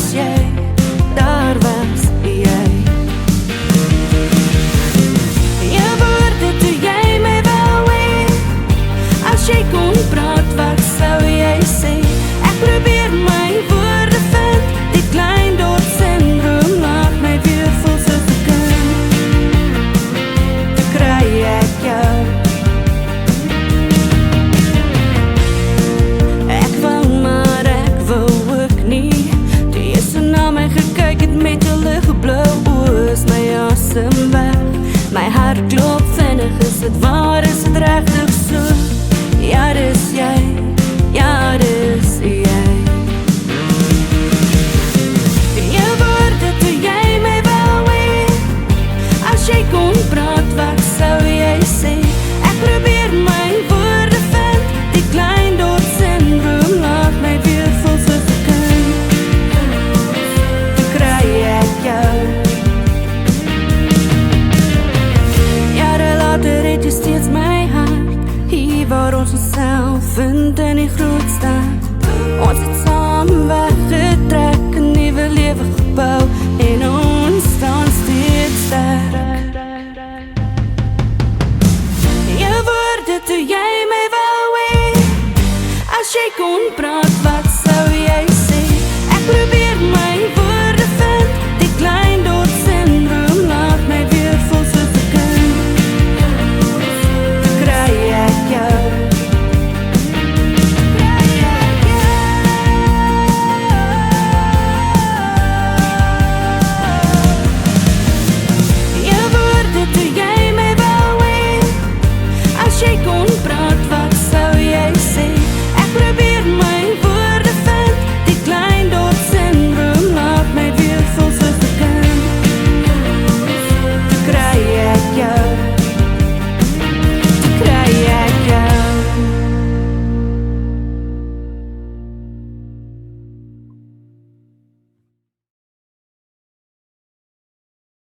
was jy, daar was jy. Jy woorde toe jy my wou hê, as jy kon praat, wat sou jy sê? Ek probeer my woorde vind, die klein dorp syndroom maak my weer voel soos 'n kind. Toe kry ek jou. Ek wou maar ek wou ook nie, toe jy so na my gekyk het met jou ligblou oë, is my asem weg. My hart klop vinnig, is dit waar, is dit regtig so? Ja, dis jy, ja, dis jy. Jy woorde toe jy my wou hê, as jy kon praat, wat sou jy sê? Ek probeer my woorde vind, die klein dorp syndroom laat my weer voel soos 'n kind. Toe kry ek jou. Jare later het jy steeds my hart, hier waar ons onsself vind in die groot stad. Ons het saam weggetrek, 'n nuwe lewe gebou,